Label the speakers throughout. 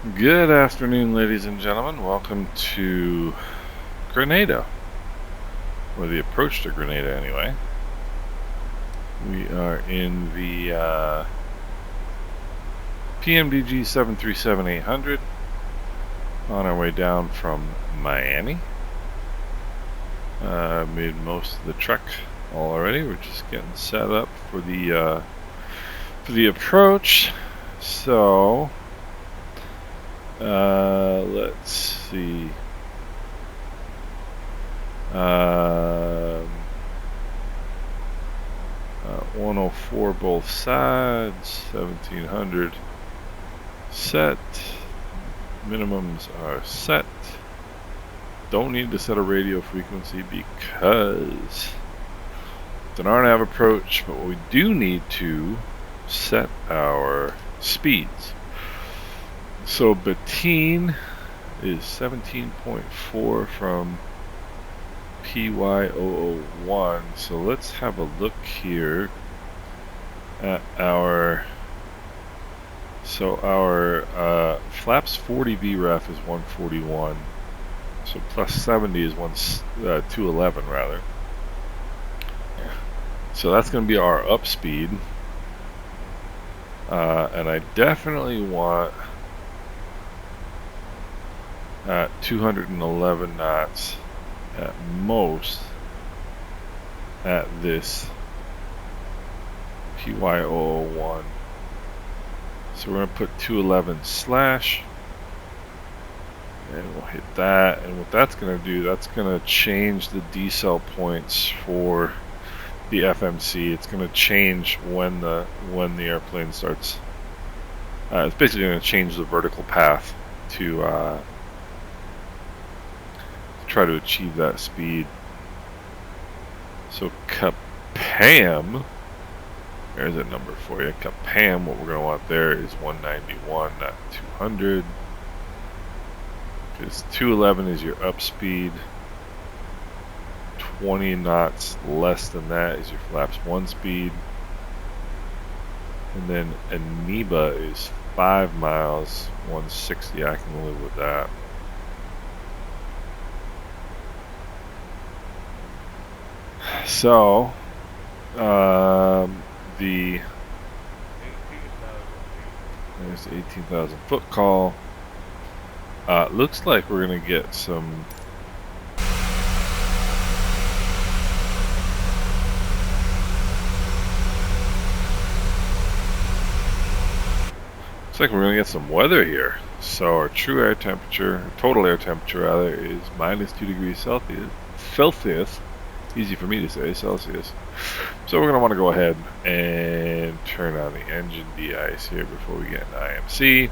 Speaker 1: Good afternoon, ladies and gentlemen. Welcome to Grenada, or the approach to Grenada, anyway. We are in the PMDG 737-800 on our way down from Miami. Made most of the trek already. We're just getting set up for the approach. So let's see. 104 both sides, 1700 set. Minimums are set. Don't need to set a radio frequency because it's an R&AV approach, but we do need to set our speeds. So Bettine is 17.4 from PY001. So let's have a look here at our flaps 40 VREF is 141. So plus 70 is 211 rather. So that's going to be our up speed. And I definitely want 211 knots at most at this PY001. So we're going to put 211 slash, and we'll hit that. And what that's going to do, that's going to change the decel points for the FMC. It's going to change when the airplane starts. It's basically going to change the vertical path to try to achieve that speed. So Capam, there's a number for you. Capam, what we're going to want there is 191, not 200. Because 211 is your up speed. 20 knots less than that is your flaps 1 speed. And then Aniba is 5 miles, 160. I can live with that. So, there's the 18,000 foot call. Looks like we're going to get some weather here. So our true air temperature, total air temperature rather, is minus 2 degrees Celsius. Easy for me to say, Celsius. So we're going to want to go ahead and turn on the engine de-ice here before we get into IMC.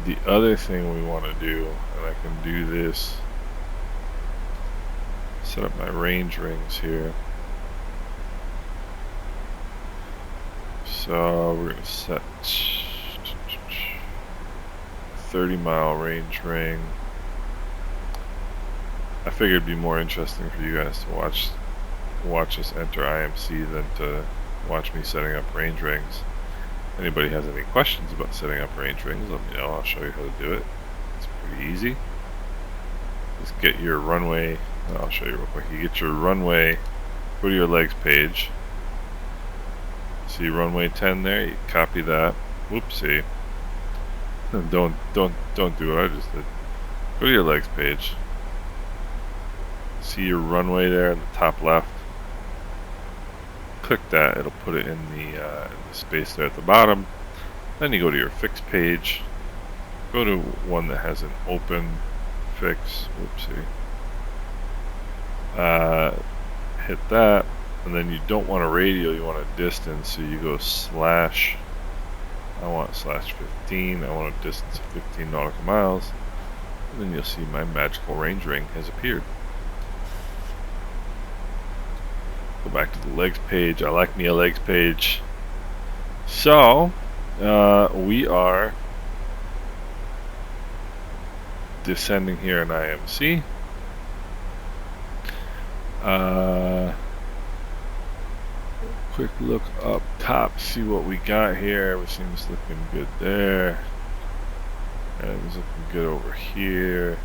Speaker 1: The other thing we want to do, and I can do this, set up my range rings here. So we're going to set 30-mile range ring. I figured it'd be more interesting for you guys to watch us enter IMC than to watch me setting up range rings. If anybody has any questions about setting up range rings, let me know. I'll show you how to do it. It's pretty easy. Just get your runway. I'll show you real quick. You get your runway. Go to your legs page. See runway 10 there. You copy that. Whoopsie. Don't do what I just did. Go to your legs page. See your runway there in the top left. Click that. It'll put it in the space there at the bottom. Then you go to your fix page. Go to one that has an open fix. Whoopsie. Hit that. And then you don't want a radial, you want a distance, so you go slash, I want slash 15, I want a distance of 15 nautical miles, and then you'll see my magical range ring has appeared. Go back to the legs page. I like me a legs page. So, we are descending here in IMC. quick look up top, see what we got here. Everything's looking good there. Everything's looking good over here.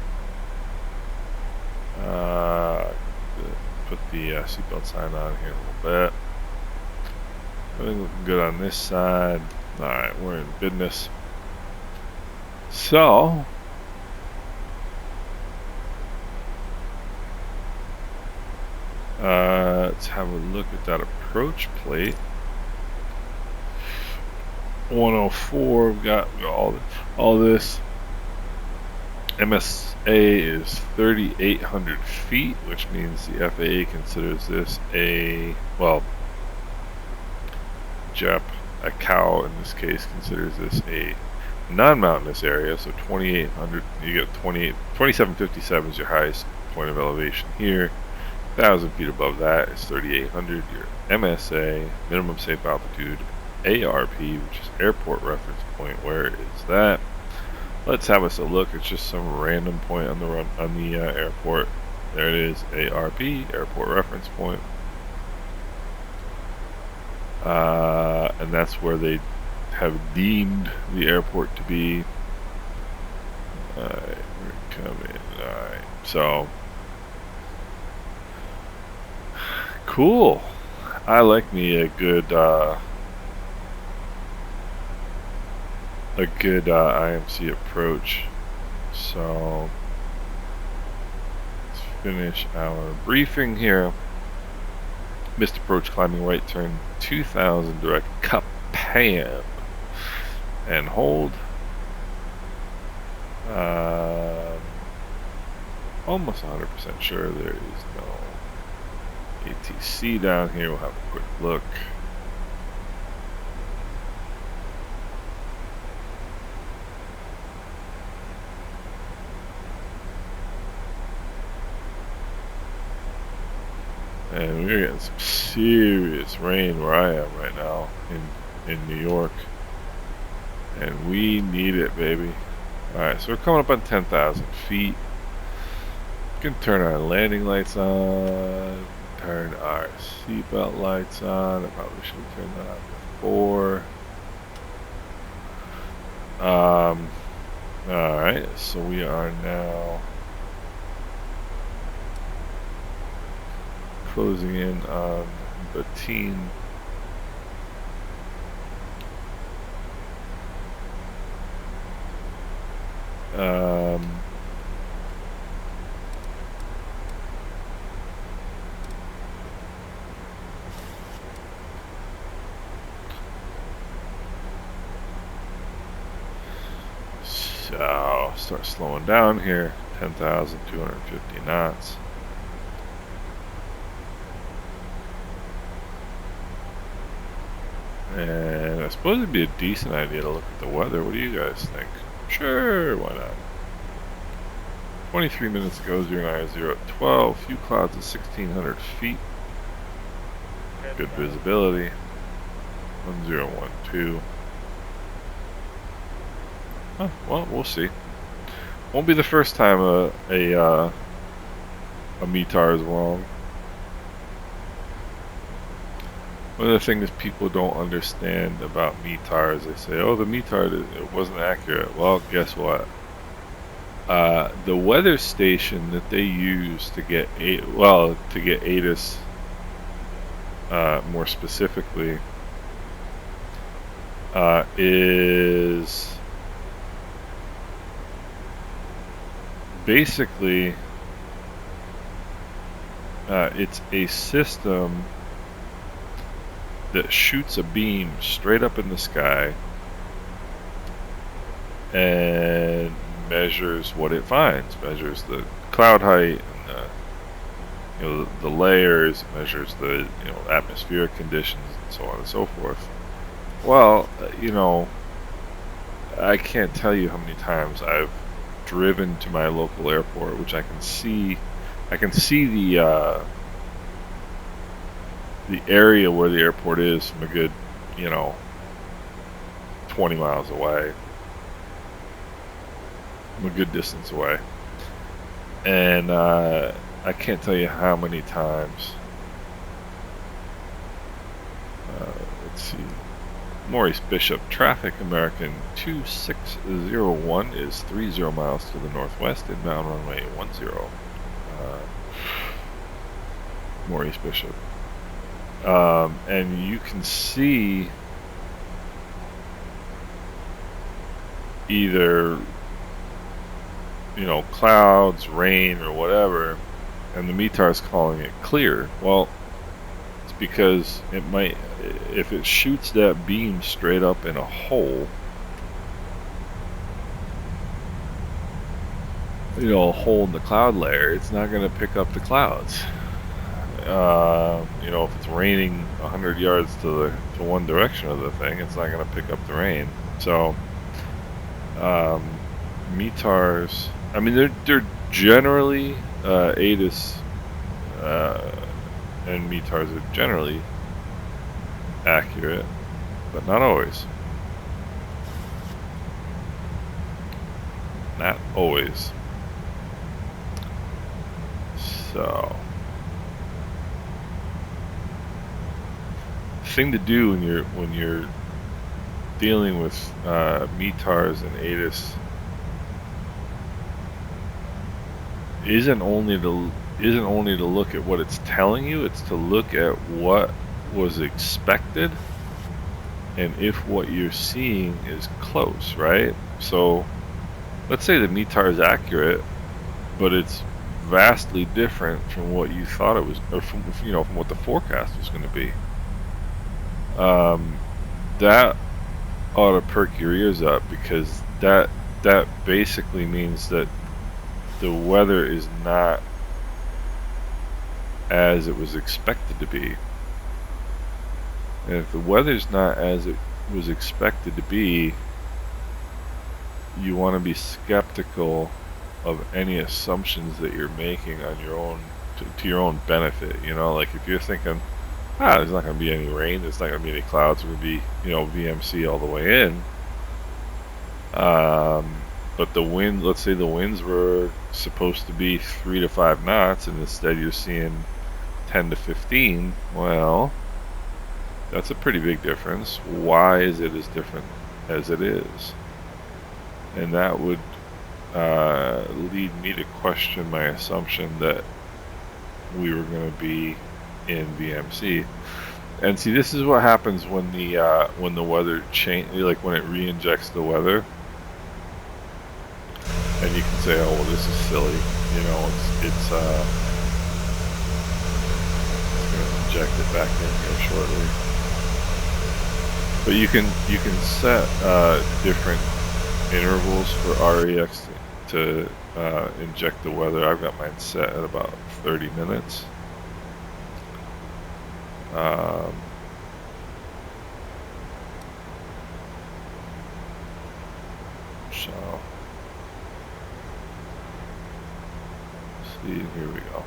Speaker 1: Put the seatbelt sign on here a little bit. Everything looking good on this side. Alright, we're in business. So, let's have a look at that approach plate. 104, we've got all this. MSA is 3,800 feet, which means the FAA considers this a, well, ICAO in this case considers this a non-mountainous area, so 2,800, you get 2757 is your highest point of elevation here. 1,000 feet above that is 3,800, your MSA, minimum safe altitude, ARP, which is airport reference point. Where is that? Let's have us a look. It's just some random point on the airport. There it is, ARP, airport reference point. And that's where they have deemed the airport to be. Alright, we're coming. Alright, so cool. I like me a good IMC approach. So let's finish our briefing here. Missed approach, climbing right turn 2000 direct cup pan and hold. Almost 100% sure there is no ATC down here. We'll have a quick look. And we're getting some serious rain where I am right now in New York. And we need it, baby. Alright, so we're coming up on 10,000 feet. We can turn our landing lights on. Turn our seatbelt lights on. I probably should have turned that on before. Alright, so we are now closing in on Bettine. So start slowing down here. 10,250 knots. And I suppose it'd be a decent idea to look at the weather. What do you guys think? Sure, why not? 23 minutes ago, 090 at 12. Few clouds at 1,600 feet. Good visibility. 1012. Huh, well, we'll see. Won't be the first time a METAR is wrong. One of the things people don't understand about METARs, they say, oh, the METAR, it wasn't accurate. Well, guess what? The weather station that they use to get ATIS, more specifically, is basically it's a system that shoots a beam straight up in the sky and measures what it finds. Measures the cloud height, and the layers. Measures the atmospheric conditions and so on and so forth. Well, I can't tell you how many times I've driven to my local airport, which I can see the area where the airport is from a good 20 miles away, from a good distance away, and I can't tell you how many times see. Maurice Bishop traffic, American 2601 is 30 miles to the northwest, inbound runway 10. Maurice Bishop. And you can see either, you know, clouds, rain, or whatever, and the METAR is calling it clear. Well, it's because it might, if it shoots that beam straight up in a hole, you know, a hole in the cloud layer, it's not going to pick up the clouds. You know, if it's raining 100 yards to one direction of the thing, it's not going to pick up the rain. So, METARs, I mean, they're generally ATIS and METARs are generally accurate, but not always. Not always. So, the thing to do when you're dealing with METARs and ATIS isn't only to look at what it's telling you, it's to look at what was expected and if what you're seeing is close, right? So let's say the METAR is accurate, but it's vastly different from what you thought it was, or from, you know, from what the forecast was going to be. That ought to perk your ears up, because that basically means that the weather is not as it was expected to be. And if the weather's not as it was expected to be, you want to be skeptical of any assumptions that you're making on your own, to your own benefit. You know, like if you're thinking, there's not going to be any rain, there's not going to be any clouds, it's going to be, you know, VMC all the way in. But the wind, let's say the winds were supposed to be 3 to 5 knots, and instead you're seeing 10 to 15. Well, that's a pretty big difference. Why is it as different as it is? And that would lead me to question my assumption that we were going to be in VMC. And see, this is what happens when the weather change, like when it re-injects the weather. And you can say, oh, well, this is silly, you know, it's going to inject it back in here shortly. But you can set different intervals for REX to inject the weather. I've got mine set at about 30 minutes. So, see, here we go.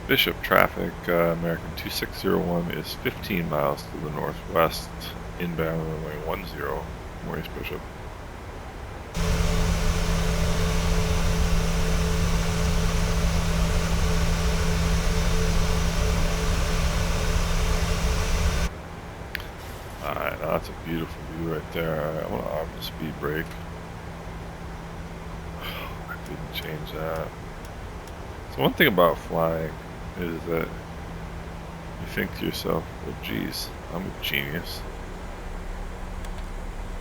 Speaker 1: Bishop traffic, American 2601 is 15 miles to the northwest, inbound runway 10, Maurice Bishop. Alright, now that's a beautiful view right there. Alright, I want to arm the speed brake. I didn't change that. So one thing about flying is that you think to yourself, well, geez, I'm a genius.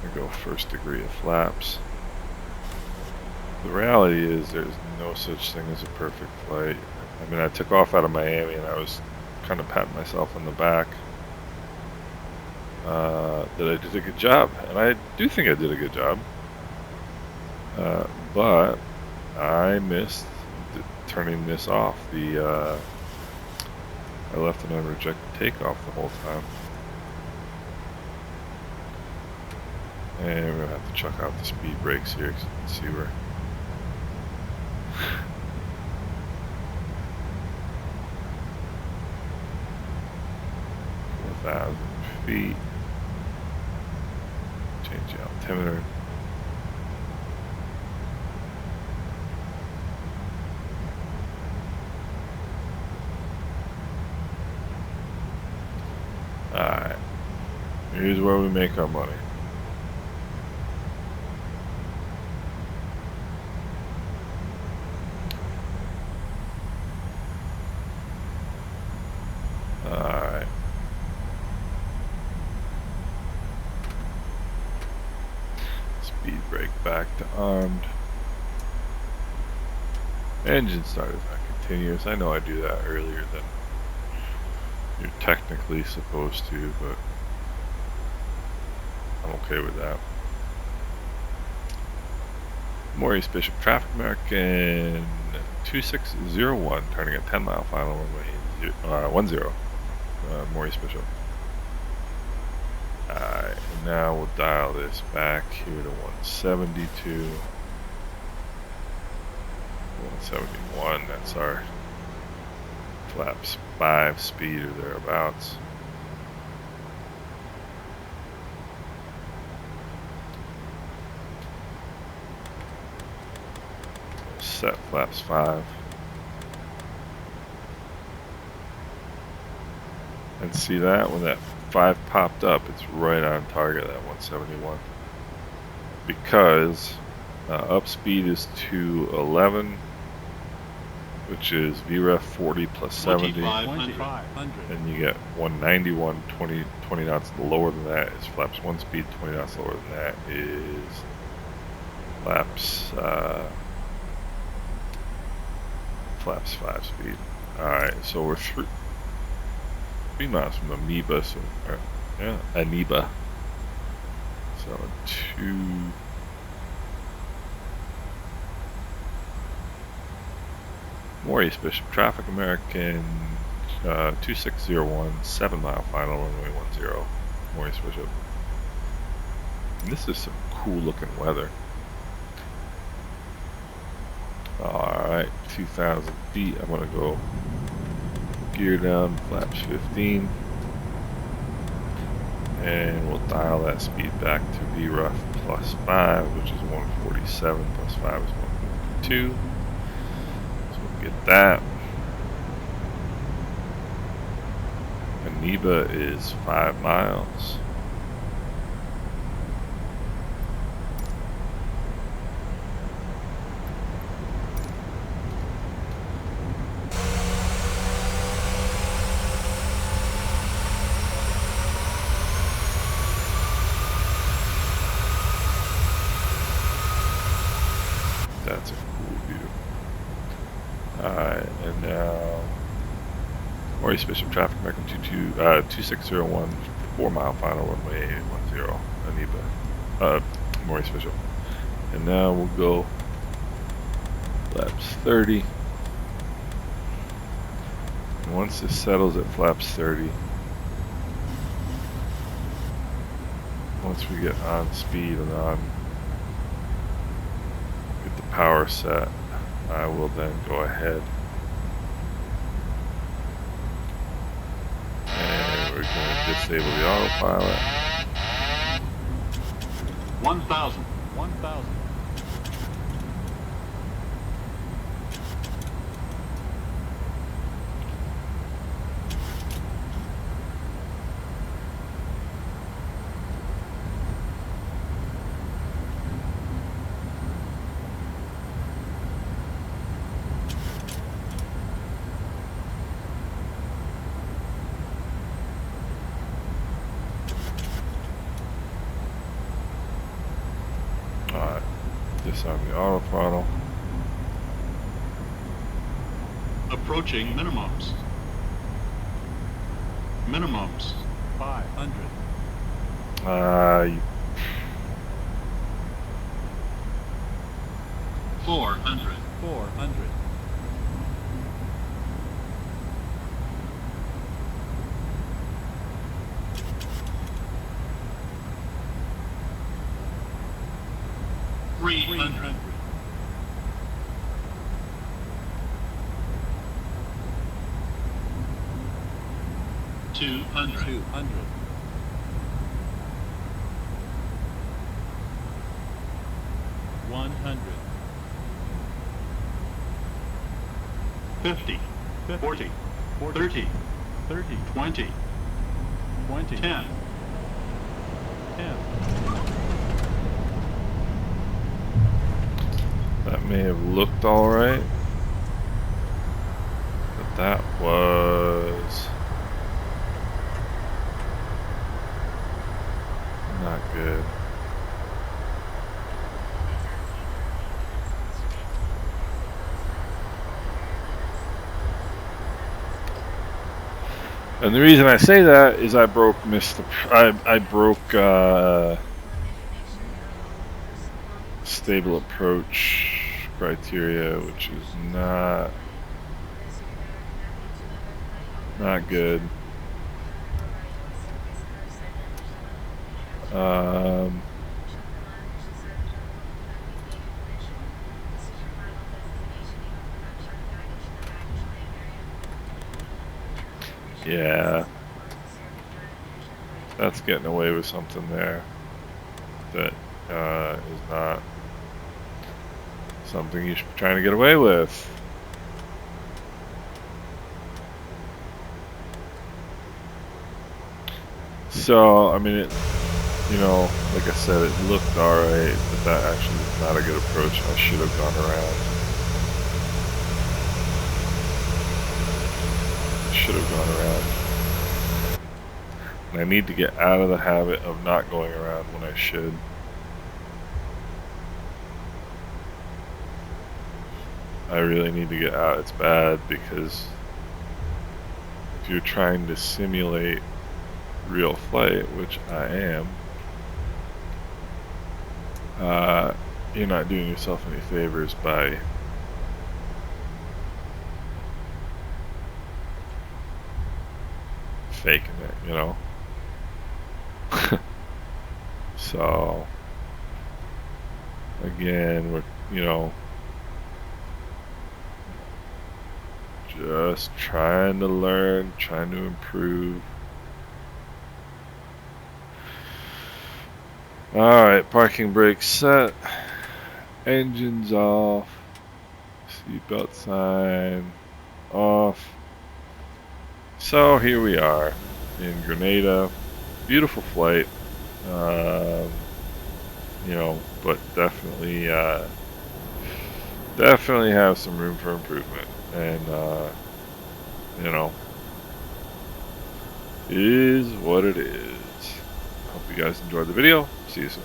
Speaker 1: I go first degree of flaps. The reality is there's no such thing as a perfect flight. I mean, I took off out of Miami and I was kind of patting myself on the back that I did a good job. And I do think I did a good job. But I missed turning this off. I left it on reject takeoff the whole time. And we're going to have to chuck out the speed brakes here so you can see where. 4,000 feet. Change the altimeter. Here's where we make our money. Alright. Speed brake back to armed. Engine start is not continuous. I know I do that earlier than you're technically supposed to, but I'm okay with that. Maurice Bishop Traffic American 2601, turning at 10 mile final runway 10. Maurice Bishop. Alright, and now we'll dial this back here to 172. 171, that's our flaps 5 speed or thereabouts. Set flaps 5. And see that? When that 5 popped up, it's right on target at 171. Because up speed is 211, which is VREF 40 plus 70. And you get 191, 20 knots lower than that is flaps 1 speed, 20 knots lower than that is flaps 5 speed. Alright, so we're 3 miles from Amoeba, so yeah, Amoeba. So 2 Maurice Bishop Traffic American 2601, 7 mile final runway 10. Maurice Bishop. And this is some cool looking weather. Alright, 2,000 feet. I'm gonna go gear down, flaps 15. And we'll dial that speed back to VREF plus 5, which is 147, plus 5 is 152. So we'll get that. Amoeba is 5 miles. That's a cool view. Alright, and now Maurice Bishop Traffic American 2601, 4 mile final runway 10, Amoeba. Maurice Bishop. And now we'll go flaps 30. And once this settles at flaps 30, once we get on speed and on get the power set, I will then go ahead and we're going to disable the autopilot.
Speaker 2: 1,000.
Speaker 3: 1,000.
Speaker 1: Alright, disarm the auto throttle.
Speaker 2: Approaching minimums. Minimums.
Speaker 3: 500.
Speaker 2: 400.
Speaker 3: 400.
Speaker 2: 300. 200.
Speaker 3: 200. 100.
Speaker 2: 50. 40.
Speaker 3: 40. 30.
Speaker 2: 30. 20.
Speaker 3: 20.
Speaker 2: 10.
Speaker 3: 10.
Speaker 2: 9.
Speaker 3: 9.
Speaker 2: 8.
Speaker 3: 10.
Speaker 1: That may have looked alright, but that was not good. And the reason I say that is I broke stable approach criteria, which is not good. Yeah, that's getting away with something there that is not something you should be trying to get away with. So, I mean, you know, like I said, it looked alright, but that actually was not a good approach. I should have gone around. Should have gone around. And I need to get out of the habit of not going around when I should. I really need to get out. It's bad because if you're trying to simulate real flight, which I am, you're not doing yourself any favors by faking it, you know? So, again, we're, you know, just trying to learn, trying to improve. Alright, parking brakes set. Engines off. Seatbelt sign off. So here we are in Grenada. Beautiful flight. You know, but definitely have some room for improvement. And you know, is what it is. Hope you guys enjoyed the video. See you soon.